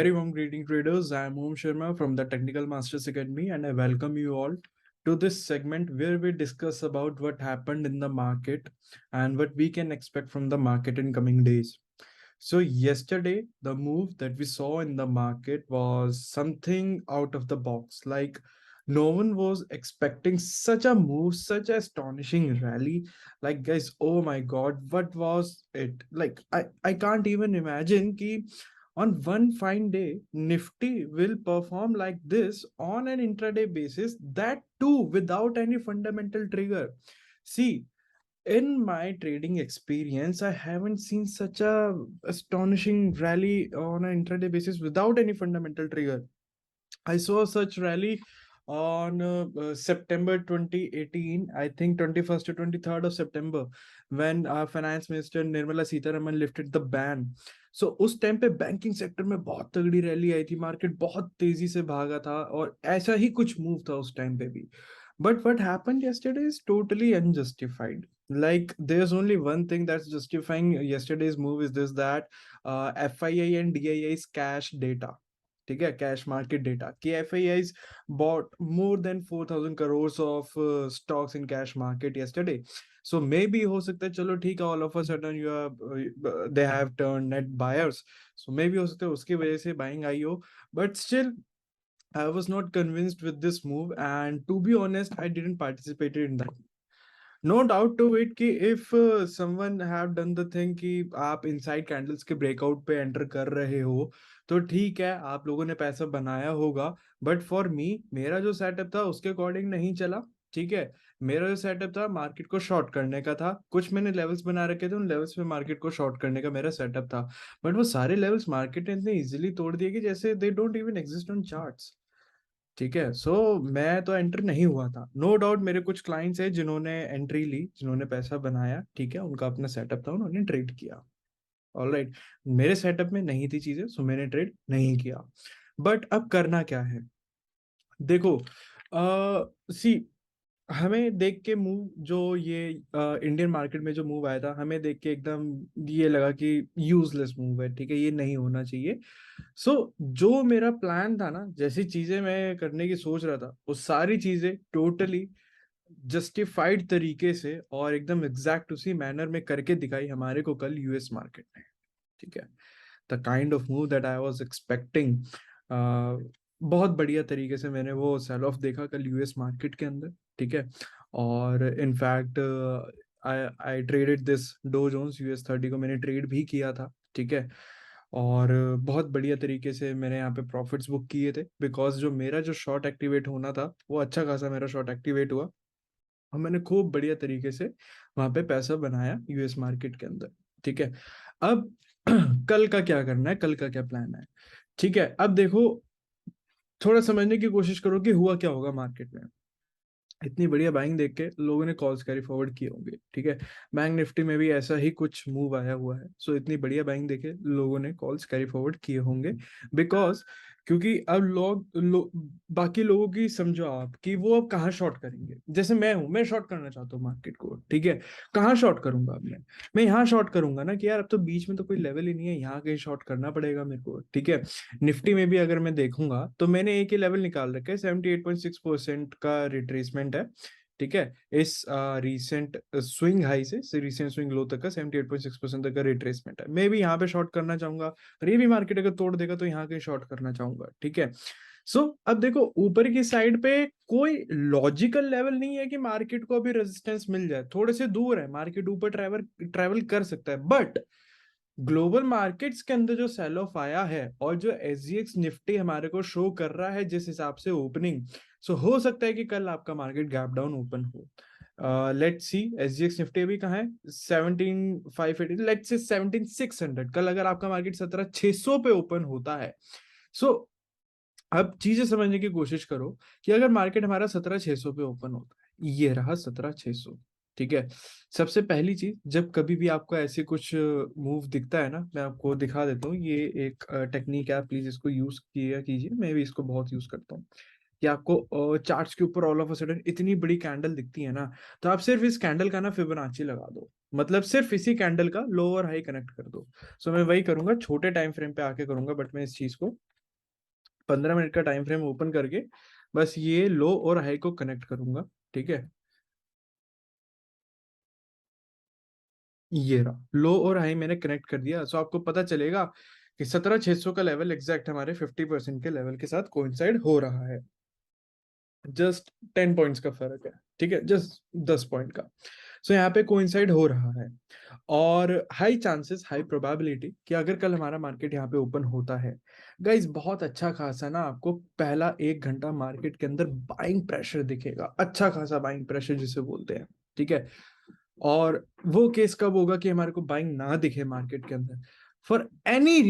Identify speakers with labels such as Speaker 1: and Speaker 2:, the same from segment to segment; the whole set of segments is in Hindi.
Speaker 1: Very warm greeting, traders. I am Om Sharma from the Technical Masters Academy, and I welcome you all to this segment where we discuss about what happened in the market and what we can expect from the market in coming days. So yesterday, the move that we saw in the market was something out of the box. Like no one was expecting such a move, such a astonishing rally. Like guys, oh my God, what was it? Like I can't even imagine ki on one fine day, Nifty will perform like this on an intraday basis, that too without any fundamental trigger. See, in my trading experience, I haven't seen such a astonishing rally on an intraday basis without any fundamental trigger. I saw such rally on September 2018, I think 21st to 23rd of September, when Finance Minister Nirmala Sitharaman lifted the ban. So उस टाइम पे बैंकिंग सेक्टर में बहुत तगड़ी रैली आई थी, मार्केट बहुत तेजी से भागा था और ऐसा ही कुछ मूव था उस टाइम पे भी. But what happened yesterday is totally unjustified. Like there's only one thing that's justifying yesterday's move is this, that FII and DII's cash data. ठीक है, कैश मार्केट डेटा कि FIIs bought more than 4,000 crores of stocks in cash market yesterday. So maybe हो सकता है, चलो ठीक है, all of a sudden you are they have turned net buyers. So maybe हो सकता है उसकी वजह से buying आई हो, but still I was not convinced with this move, and to be honest, I didn't participate in that. No doubt to it कि if someone have done the thing कि आप inside candles के breakout पे enter कर रहे हो, तो ठीक है, आप लोगों ने पैसा बनाया होगा. बट फॉर मी, मेरा जो सेटअप था उसके अकॉर्डिंग नहीं चला. ठीक है, मेरा जो सेटअप था मार्केट को शॉर्ट करने का था. कुछ मैंने लेवल्स बना रखे थे, उन लेवल्स पे मार्केट को शॉर्ट करने का मेरा सेटअप था. बट वो सारे लेवल्स मार्केट ने इतने इजीली तोड़ दिए कि जैसे they don't even exist on charts. ठीक है, सो मैं तो एंटर नहीं हुआ था. नो डाउट मेरे कुछ क्लाइंट्स हैं जिन्होंने एंट्री ली, जिन्होंने पैसा बनाया. ठीक है, उनका अपना सेटअप था, उन्होंने ट्रेड किया. ऑलराइट, मेरे सेटअप में नहीं थी चीजें, सो मैंने ट्रेड नहीं किया. बट अब करना क्या है, देखो. सी, हमें देख के मूव जो ये इंडियन मार्केट में जो मूव आया था, हमें देख के एकदम ये लगा कि यूजलेस मूव है. ठीक है, ये नहीं होना चाहिए. जो मेरा प्लान था ना, जैसी चीजें मैं करने की सोच रहा था, वो सारी चीजें टोटली जस्टिफाइड तरीके से और एकदम एग्जैक्ट उसी मैनर में करके दिखाई हमारे को कल यूएस मार्केट ने. ठीक है, the kind of move that I was expecting, बहुत बढ़िया तरीके से मैंने वो सेल ऑफ देखा कल यूएस मार्केट के अंदर. ठीक है, और in fact I traded this Dow Jones US30 को मैंने ट्रेड भी किया था. ठीक है, और बहुत बढ़िया तरीके से मैंने यहाँ पे प्रॉफिट्स बुक किए थे, बिकॉज जो मेरा जो शॉर्ट एक्टिवेट होना था वो अच्छा खासा मेरा शॉर्ट एक्टिवेट हुआ और मैंने खूब बढ़िया तरीके से वहां पे पैसा बनाया यूएस मार्केट के अंदर. ठीक है, अब कल का क्या करना है, कल का क्या प्लान है. ठीक है, अब देखो, थोड़ा समझने की कोशिश करो कि हुआ क्या होगा मार्केट में. इतनी बढ़िया बाइंग देख के लोगों ने कॉल्स कैरी फॉरवर्ड किए होंगे. ठीक है, बैंक निफ्टी में भी ऐसा ही कुछ मूव आया हुआ है. सो इतनी बढ़िया बाइंग देखे लोगों ने कॉल्स कैरी फॉरवर्ड किए होंगे, बिकॉज क्योंकि अब बाकी लोगों की समझो आप कि वो अब कहाँ शॉर्ट करेंगे. जैसे मैं हूं, मैं शॉर्ट करना चाहता हूँ मार्केट को. ठीक है, कहाँ शॉर्ट करूंगा अब मैं यहाँ शॉर्ट करूंगा ना कि यार अब तो बीच में तो कोई लेवल ही नहीं है, यहाँ कहीं शॉर्ट करना पड़ेगा मेरे को. ठीक है, निफ्टी में भी अगर मैं देखूंगा तो मैंने एक ही लेवल निकाल रखा है, 78.6% का रिट्रेसमेंट है. ठीक है, इस रीसेंट स्विंग हाई से रीसेंट स्विंग लो तक का 78.6% तक का रिट्रेसमेंट है. मैं भी यहाँ पे शॉर्ट करना चाहूंगा, और ये भी मार्केट अगर तोड़ देगा तो यहाँ कहीं शॉर्ट करना चाहूंगा. ठीक है, अब देखो, ऊपर की साइड पे कोई लॉजिकल लेवल नहीं है कि मार्केट को अभी रेजिस्टेंस मिल जाए. थोड़े से दूर है, मार्केट ऊपर ट्रेवल कर सकता है. बट ग्लोबल मार्केट्स के अंदर जो सेल ऑफ आया है और जो SGX निफ्टी हमारे को शो कर रहा है जिस हिसाब से ओपनिंग, हो सकता है कि कल आपका मार्केट गैप डाउन ओपन हो. लेट्स सी, SGX निफ्टी अभी कहाँ है, 17,580, लेट्स से 17,600. कल अगर आपका मार्केट 17,600 पे ओपन होता है, सो अब चीजें समझने की कोशिश करो कि अगर मार्केट हमारा 17,600 पे ओपन होता है, ये रहा 17,600. ठीक है, सबसे पहली चीज, जब कभी भी आपको ऐसे कुछ मूव दिखता है ना, मैं आपको दिखा देता हूँ. ये एक टेक्निक है, प्लीज इसको यूज किया कीजिए. मैं भी इसको बहुत यूज करता हूँ कि आपको चार्ट्स के ऊपर ऑल ऑफ अ सडन इतनी बड़ी कैंडल दिखती है ना, तो आप सिर्फ इस कैंडल का ना फिबोनाची लगा दो. मतलब सिर्फ इसी कैंडल का लो और हाई कनेक्ट कर दो. मैं वही करूंगा, छोटे टाइम फ्रेम पे आके करूंगा, बट मैं इस चीज को 15 मिनट का टाइम फ्रेम ओपन करके बस ये लो और हाई को कनेक्ट करूंगा, ठीक है। ये रहा लो और हाई मैंने कनेक्ट कर दिया। सो आपको पता चलेगा कि 17,600 का लेवल एग्जैक्ट हमारे 50% के लेवल के साथ कोइंसाइड हो रहा है। जस्ट 10 पॉइंट्स का फर्क है, ठीक है, जस्ट 10 पॉइंट का। सो यहाँ पे कोइंसाइड हो रहा है, और हाई चांसेस, हाई प्रोबेबिलिटी कि अगर कल हमारा मार्केट यहाँ पे ओपन होता है गाइज, बहुत अच्छा खासा ना आपको पहला 1 घंटा मार्केट के अंदर बाइंग प्रेशर दिखेगा, अच्छा खासा बाइंग प्रेशर जिसे बोलते हैं, ठीक है। और वो केस कब होगा कि हमारे को बाइंग ना दिखे मार्केट के अंदर? फॉर एनी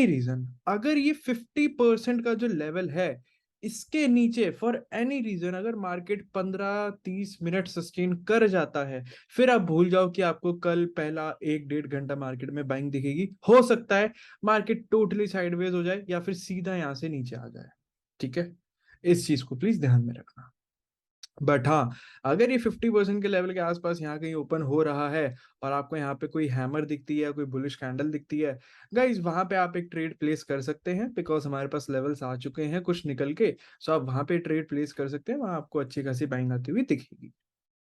Speaker 1: रीजन अगर ये 50% का जो लेवल है इसके नीचे फॉर एनी रीजन अगर मार्केट 15-30 मिनट सस्टेन कर जाता है, फिर आप भूल जाओ कि आपको कल पहला 1-1.5 घंटा मार्केट में बाइंग दिखेगी। हो सकता है मार्केट टोटली साइडवेज हो जाए या फिर सीधा यहां से नीचे आ जाए, ठीक है। इस चीज को प्लीज ध्यान में रखना। बट हाँ, अगर ये 50% के लेवल के आसपास यहाँ कहीं ओपन हो रहा है और आपको यहाँ पे कोई हैमर दिखती है, कोई बुलिश कैंडल दिखती है, गाइज वहां पे आप एक ट्रेड प्लेस कर सकते हैं, बिकॉज हमारे पास लेवल्स आ चुके हैं कुछ निकल के। सो आप वहां पे ट्रेड प्लेस कर सकते हैं, वहां आपको अच्छी खासी बाइंग आती हुई दिखेगी,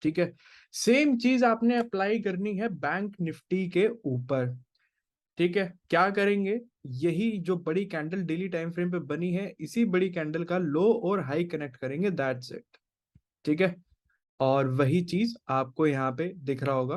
Speaker 1: ठीक है। सेम चीज आपने अप्लाई करनी है बैंक निफ्टी के ऊपर, ठीक है। क्या करेंगे? यही जो बड़ी कैंडल डेली टाइम फ्रेम पे बनी है, इसी बड़ी कैंडल का लो और हाई कनेक्ट करेंगे, दैट्स इट, ठीक है। और वही चीज आपको यहाँ पे दिख रहा होगा,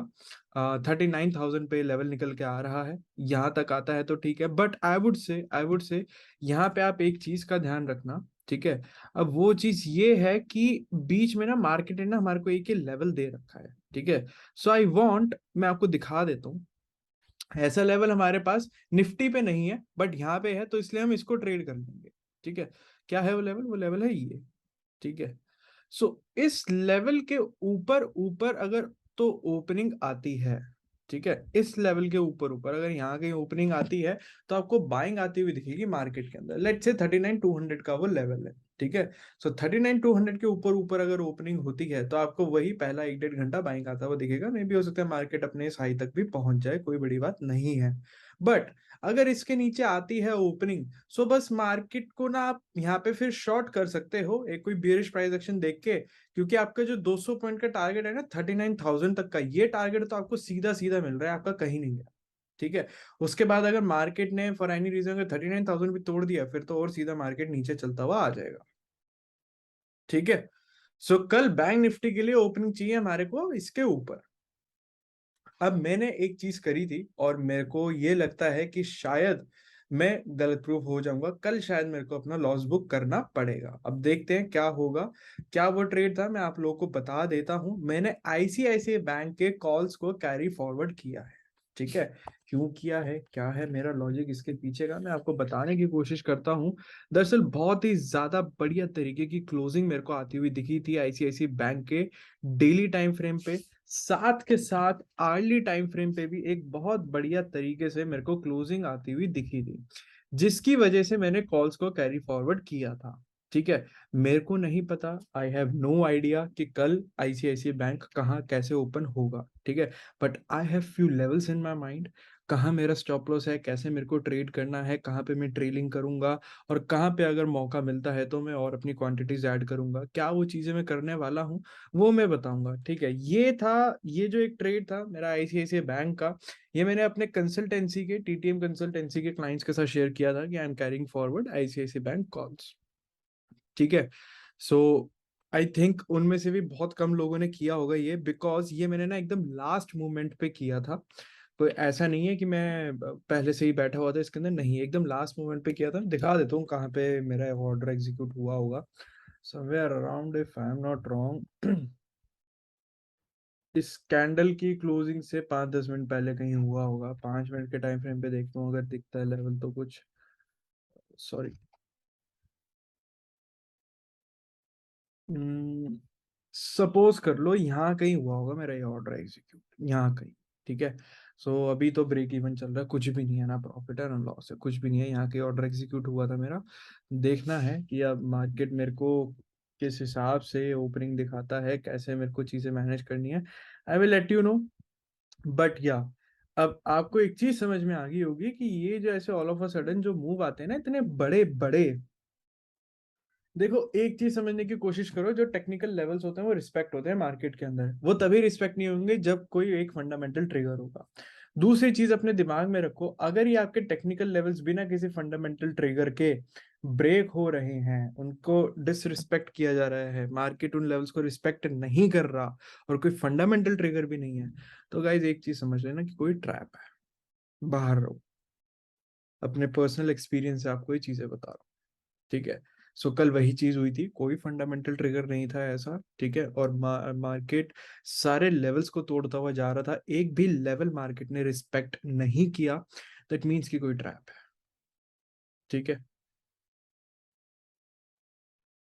Speaker 1: 39,000 पे लेवल निकल के आ रहा है। यहाँ तक आता है तो ठीक है, बट आई वुड से यहाँ पे आप एक चीज का ध्यान रखना, ठीक है। अब वो चीज ये है कि बीच में ना मार्केट ने ना हमारे को एक ही लेवल दे रखा है, ठीक है। सो आई वांट, मैं आपको दिखा देता हूँ, ऐसा लेवल हमारे पास निफ्टी पे नहीं है बट यहाँ पे है, तो इसलिए हम इसको ट्रेड कर लेंगे, ठीक है। क्या है वो लेवल? वो लेवल है ये, ठीक है। सो इस लेवल के ऊपर ऊपर अगर तो ओपनिंग आती है, ठीक है, इस लेवल के ऊपर ऊपर अगर यहाँ कहीं ओपनिंग आती है तो आपको बाइंग आती हुई दिखेगी मार्केट के अंदर। लेट्स से 39,200 का वो लेवल है, ठीक है। सो 39,200 के ऊपर ऊपर अगर ओपनिंग होती है तो आपको वही पहला 1-1.5 घंटा बाइंग आता हुआ दिखेगा। मे भी हो सकता है मार्केट अपने इस हाई तक भी पहुंच जाए, कोई बड़ी बात नहीं है। बट अगर इसके नीचे आती है ओपनिंग, सो बस मार्केट को ना आप यहाँ पे फिर शॉर्ट कर सकते हो एक कोई बियरिश प्राइस एक्शन देख के, क्योंकि आपका जो 200 पॉइंट का टारगेट है ना 39,000 तक का, ये टारगेट तो आपको सीधा सीधा मिल रहा है, आपका कहीं नहीं गया, ठीक है। उसके बाद अगर मार्केट ने फॉर एनी रीजन अगर 39,000 भी तोड़ दिया, फिर तो और सीधा मार्केट नीचे चलता हुआ आ जाएगा, ठीक है। सो कल बैंक निफ्टी के लिए ओपनिंग चाहिए हमारे को इसके ऊपर। अब मैंने एक चीज करी थी और मेरे को ये लगता है कि शायद मैं गलत प्रूफ हो जाऊंगा कल, शायद मेरे को अपना लॉस बुक करना पड़ेगा। अब देखते हैं क्या होगा। क्या वो ट्रेड था मैं आप लोगों को बता देता हूं। मैंने आईसीआईसीआई बैंक के कॉल्स को कैरी फॉरवर्ड किया है, ठीक है। क्यों किया है, क्या है मेरा लॉजिक इसके पीछे का, मैं आपको बताने की कोशिश करता हूं। दरअसल बहुत ही ज्यादा बढ़िया तरीके की क्लोजिंग मेरे को आती हुई दिखी थी आईसीआईसीआई बैंक के डेली टाइम फ्रेम पे, साथ के साथ आर्ली टाइम फ्रेम पे भी एक बहुत बढ़िया तरीके से मेरे को क्लोजिंग आती हुई दिखी थी, जिसकी वजह से मैंने कॉल्स को कैरी फॉरवर्ड किया था, ठीक है। मेरे को नहीं पता, आई हैव नो आइडिया कि कल आईसीआईसीआई बैंक कहाँ कैसे ओपन होगा, ठीक है। But I have few levels in my mind, कहाँ मेरा स्टॉप लॉस है, कैसे मेरे को ट्रेड करना है, कहाँ पे मैं ट्रेलिंग करूंगा, और कहाँ पे अगर मौका मिलता है तो मैं और अपनी क्वांटिटीज ऐड करूंगा। क्या वो चीजें मैं करने वाला हूँ वो मैं बताऊंगा, ठीक है। ये था, ये जो एक ट्रेड था मेरा आईसीआईसीआई बैंक का, ये मैंने अपने कंसल्टेंसी के टीटीएम कंसल्टेंसी के क्लाइंट्स के साथ शेयर किया था कि I am carrying forward ICICI bank calls, ठीक है। सो आई थिंक उनमें से भी बहुत कम लोगों ने किया होगा ये, बिकॉज ये मैंने ना एकदम लास्ट मोमेंट पे किया था। कोई ऐसा नहीं है कि मैं पहले से ही बैठा हुआ था इसके अंदर, नहीं, एकदम लास्ट मोमेंट पे किया था। दिखा देता हूँ कहाँ पे मेरा ऑर्डर एग्जीक्यूट हुआ होगा, somewhere around if I am not wrong इस कैंडल की क्लोजिंग से 5-10 मिनट पहले कहीं हुआ होगा। 5 मिनट के टाइम फ्रेम पे देखता हूँ, अगर दिखता है लेवल तो कुछ, सॉरी, सपोज कर लो यहाँ कहीं हुआ होगा मेरा ये ऑर्डर एग्जीक्यूट, यहाँ कहीं, ठीक है। सो अभी तो ब्रेक इवन चल रहा है, कुछ भी नहीं है, ना प्रॉफिट है ना लॉस है, कुछ भी नहीं है, यहाँ कहीं ऑर्डर एग्जीक्यूट हुआ था मेरा। देखना है कि अब मार्केट मेरे को किस हिसाब से ओपनिंग दिखाता है, कैसे मेरे को चीजें मैनेज करनी है, I will let you know. But या अब आपको एक चीज समझ में आ गई होगी कि ये जो ऐसे ऑल ऑफ अ सडन जो मूव आते हैं ना इतने बड़े बड़े, देखो एक चीज समझने की कोशिश करो, जो टेक्निकल लेवल्स होते हैं वो रिस्पेक्ट होते हैं मार्केट के अंदर, वो तभी रिस्पेक्ट नहीं होंगे जब कोई एक फंडामेंटल ट्रिगर होगा। दूसरी चीज अपने दिमाग में रखो, अगर ये आपके टेक्निकल लेवल्स बिना किसी फंडामेंटल ट्रिगर के ब्रेक हो रहे हैं, उनको डिसरिस्पेक्ट किया जा रहा है, मार्केट उन लेवल्स को रिस्पेक्ट नहीं कर रहा और कोई फंडामेंटल ट्रिगर भी नहीं है, तो गाइज एक चीज समझ लेना कि कोई ट्रैप है, बाहर रहो। अपने पर्सनल एक्सपीरियंस से आपको ये चीजें बता रहा हूँ, ठीक है। सो कल वही चीज हुई थी, कोई फंडामेंटल ट्रिगर नहीं था ऐसा, ठीक है, और मार्केट सारे लेवल्स को तोड़ता हुआ जा रहा था, एक भी लेवल मार्केट ने रिस्पेक्ट नहीं किया, दैट मीन्स कि कोई ट्रैप है, ठीक है।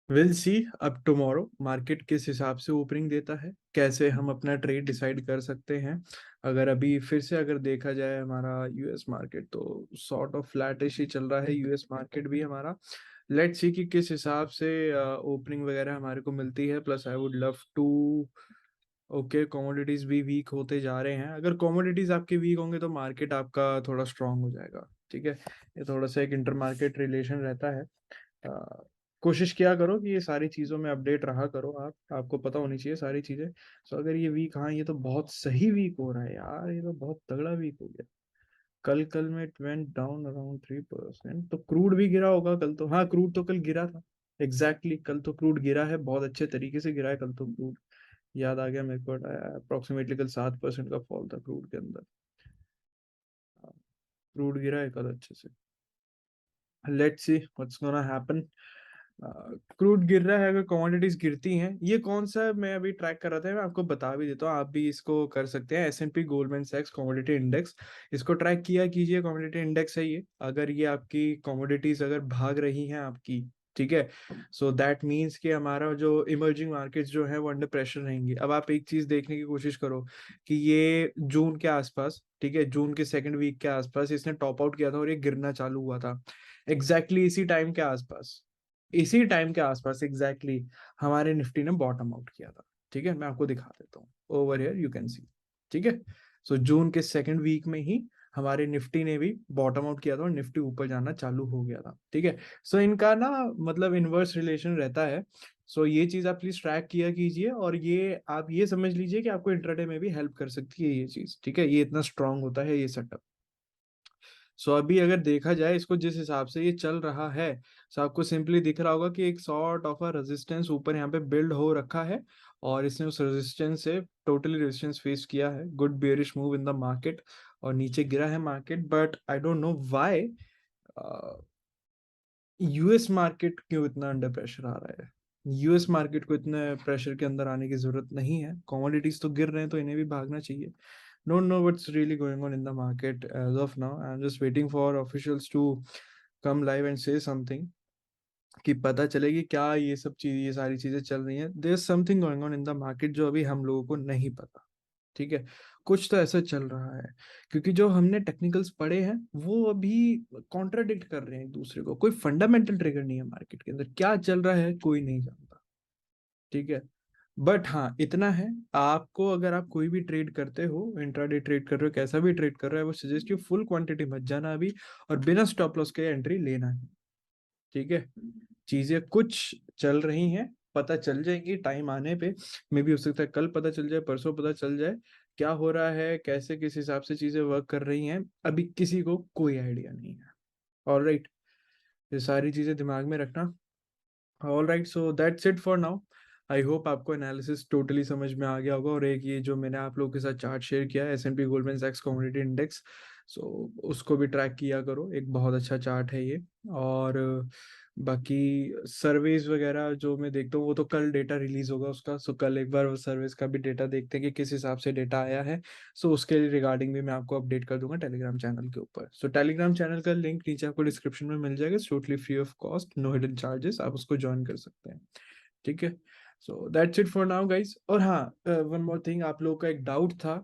Speaker 1: विल सी अब टुमारो मार्केट किस हिसाब से ओपनिंग देता है, कैसे हम अपना ट्रेड डिसाइड कर सकते हैं। अगर अभी फिर से अगर देखा जाए हमारा यूएस मार्केट तो सॉर्ट ऑफ फ्लैटिश ही चल रहा है, यूएस मार्केट भी हमारा। लेट्स सी कि किस हिसाब से ओपनिंग वगैरह हमारे को मिलती है, plus I would love to, okay commodities भी वीक होते जा रहे हैं, अगर कमोडिटीज आपके वीक होंगे तो मार्केट आपका थोड़ा स्ट्रांग हो जाएगा, ठीक है। ये थोड़ा सा एक इंटर मार्केट रिलेशन रहता है। अ, कोशिश किया करो कि ये सारी चीज़ों में अपडेट रहा करो, आपको पता होनी चाहिए सारी चीज़ें। सो अगर ये वीक, हाँ ये तो बहुत सही वीक हो रहा है यार, ये तो बहुत तगड़ा वीक हो गया। कल कल में इट वेंट डाउन अराउंड 3%, तो क्रूड भी गिरा होगा कल तो, हाँ क्रूड तो कल गिरा था। एग्जैक्टली कल तो क्रूड गिरा है, बहुत अच्छे तरीके से गिरा है कल तो क्रूड, याद आ गया मेरे को, अप्रोक्सीमेटली कल 7% का फॉल था क्रूड के अंदर। क्रूड गिरा है कल अच्छे से। Let's see what's gonna happen. Crude गिर रहा है, अगर कमोडिटीज गिरती हैं, ये कौन सा मैं अभी ट्रैक कर रहा था, मैं आपको बता भी देता हूँ, आप भी इसको कर सकते हैं। S&P गोल्डमैन सैक्स कमोडिटी इंडेक्स, इसको ट्रैक किया कीजिए, कमोडिटी इंडेक्स है ये। अगर ये आपकी कमोडिटीज अगर भाग रही हैं आपकी, ठीक है, सो दैट मीन्स कि हमारा जो इमर्जिंग मार्केट्स जो है वो अंडर प्रेशर रहेंगे। अब आप एक चीज देखने की कोशिश करो कि ये जून के आसपास, ठीक है, जून के सेकंड वीक के आसपास इसने टॉप आउट किया था और ये गिरना चालू हुआ था। इसी टाइम के आसपास, इसी टाइम के आसपास एग्जैक्टली हमारे निफ्टी ने बॉटम आउट किया था, ठीक है। मैं आपको दिखा देता हूँ, over here you can see, ठीक है। सो जून के सेकंड वीक में ही हमारे निफ्टी ने भी बॉटम आउट किया था और निफ्टी ऊपर जाना चालू हो गया था, ठीक है। सो इनका ना मतलब इनवर्स रिलेशन रहता है। सो ये चीज आप प्लीज ट्रैक किया कीजिए, और ये आप ये समझ लीजिए कि आपको इंट्राडे में भी हेल्प कर सकती है ये चीज, ठीक है, ये इतना स्ट्रांग होता है ये सेटअप। सो अभी अगर देखा जाए इसको जिस हिसाब से ये चल रहा है, सो आपको सिंपली दिख रहा होगा कि एक सॉर्ट ऑफ अ रेजिस्टेंस ऊपर यहाँ पे बिल्ड हो रखा है, और इसने उस रेजिस्टेंस से टोटली रेजिस्टेंस फेस किया है, good bearish move in the market, और नीचे गिरा है market, but I don't know why US market क्यों इतना अंडर प्रेशर आ रहा है। यूएस मार्केट को इतने प्रेशर के अंदर आने की जरूरत नहीं है, कमोडिटीज तो गिर रहे हैं तो इन्हें भी भागना चाहिए। Don't know what's really going on in the market as of now. I'm just waiting for officials to come live and say something, कि पता चले कि क्या ये सब चीज, ये सारी चीजें चल रही हैं, there something going on in the market जो अभी हम लोगों को नहीं पता, ठीक है। कुछ तो ऐसा चल रहा है, क्योंकि जो हमने टेक्निकल्स पढ़े हैं वो अभी कॉन्ट्राडिक्ट कर रहे हैं एक दूसरे को, कोई फंडामेंटल ट्रिगर नहीं है मार्केट के अंदर, क्या चल रहा है कोई नहीं जानता, ठीक है। बट हाँ इतना है, आपको अगर आप कोई भी ट्रेड करते हो, इंट्राडे ट्रेड कर रहे हो, कैसा भी ट्रेड कर रहे हो, वो सजेस्ट यू फुल क्वांटिटी मत जाना अभी, और बिना स्टॉप लॉस के एंट्री लेना है, ठीक है। चीजें कुछ चल रही हैं, पता चल जाएंगी टाइम आने पे, मे भी हो सकता है कल पता चल जाए, परसों पता चल जाए क्या हो रहा है, कैसे किस हिसाब से चीजें वर्क कर रही हैं, अभी किसी को कोई आइडिया नहीं है। ऑल राइट, ये सारी चीजें दिमाग में रखना। All right, so that's it for now. I hope आपको एनालिसिस टोटली समझ में आ गया होगा, और एक ये जो मैंने आप लोगों के साथ चार्ट शेयर किया है S&P गोल्डमैन सैक्स कमोडिटी इंडेक्स, सो उसको भी ट्रैक किया करो, एक बहुत अच्छा चार्ट है ये। और बाकी सर्वेज वगैरह जो मैं देखता हूँ वो तो कल डेटा रिलीज होगा उसका, सो कल एक बार वो सर्वेज का भी डेटा देखते हैं कि किस हिसाब से डेटा आया है। सो उसके रिगार्डिंग भी मैं आपको अपडेट कर दूंगा टेलीग्राम चैनल के ऊपर। सो टेलीग्राम चैनल का लिंक नीचे आपको डिस्क्रिप्शन में मिल जाएगा, totally free of cost, no hidden charges, आप उसको ज्वाइन कर सकते हैं, ठीक है। So that's it for now guys. और हाँ, वन मोर थिंग, आप लोगों का एक डाउट था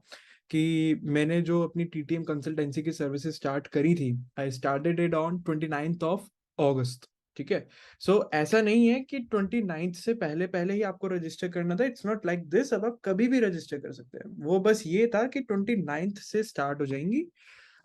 Speaker 1: कि मैंने जो अपनी TTM कंसल्टेंसी की सर्विसेज स्टार्ट करी थी, I started it on 29th of August, ठीक है। सो ऐसा नहीं है कि 29th से पहले पहले ही आपको रजिस्टर करना था, इट्स नॉट लाइक दिस। अब आप कभी भी रजिस्टर कर सकते हैं, वो बस ये था कि 29th से स्टार्ट हो जाएंगी।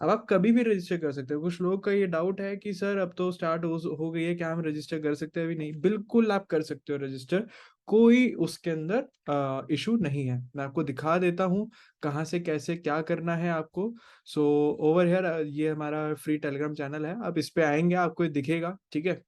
Speaker 1: अब आप कभी भी रजिस्टर कर सकते हो। कुछ लोगों का ये डाउट है कि सर अब तो स्टार्ट हो गई है, क्या हम रजिस्टर कर सकते हैं? अभी नहीं, बिल्कुल आप कर सकते हो रजिस्टर, कोई उसके अंदर इशू नहीं है। मैं आपको दिखा देता हूँ कहाँ से कैसे क्या करना है आपको। सो ओवर हियर ये हमारा फ्री टेलीग्राम चैनल है, आप इस पे आएंगे आपको ये दिखेगा, ठीक है।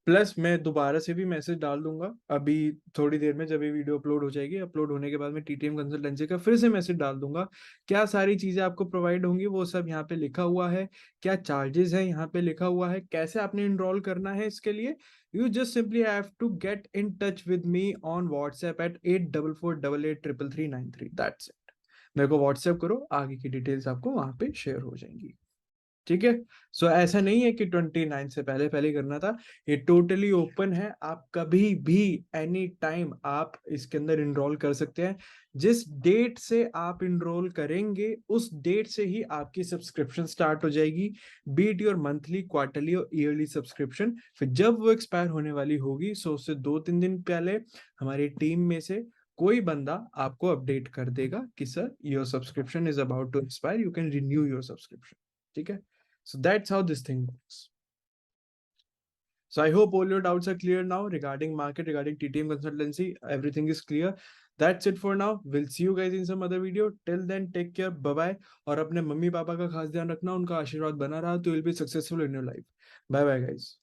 Speaker 1: प्लस मैं दोबारा से भी मैसेज डाल दूंगा अभी थोड़ी देर में, जब ये वीडियो अपलोड हो जाएगी। अपलोड होने के बाद मैं टीटीएम कंसल्टेंसी का फिर से मैसेज डाल दूंगा। क्या सारी चीजें आपको प्रोवाइड होंगी वो सब यहाँ पे लिखा हुआ है, क्या चार्जेस है यहाँ पे लिखा हुआ है, कैसे आपने इनरोल करना है इसके लिए। You just simply have to get in touch with me on WhatsApp at 8448833393। That's it. मेरे को व्हाट्सएप करो, आगे की डिटेल्स आपको वहां पे शेयर हो जाएंगी, ठीक है। सो ऐसा नहीं है कि 29 से पहले पहले करना था, ये टोटली ओपन है। आप कभी भी एनी टाइम आप इसके अंदर इनरोल कर सकते हैं। जिस डेट से आप इनरोल करेंगे उस डेट से ही आपकी सब्सक्रिप्शन स्टार्ट हो जाएगी, बीट योर मंथली, क्वार्टरली और ईयरली सब्सक्रिप्शन। फिर जब वो एक्सपायर होने वाली होगी, सो उससे 2-3 दिन पहले हमारी टीम में से कोई बंदा आपको अपडेट कर देगा कि sir your subscription is about to expire, you can renew your subscription, ठीक है। So that's how this thing works. So I hope all your doubts are clear now regarding market, regarding TTM consultancy. Everything is clear. That's it for now. We'll see you guys in some other video. Till then, take care. Bye bye. और अपने मम्मी पापा का खास ध्यान रखना, उनका आशीर्वाद बना रहा तो you'll be successful in your life. Bye bye guys.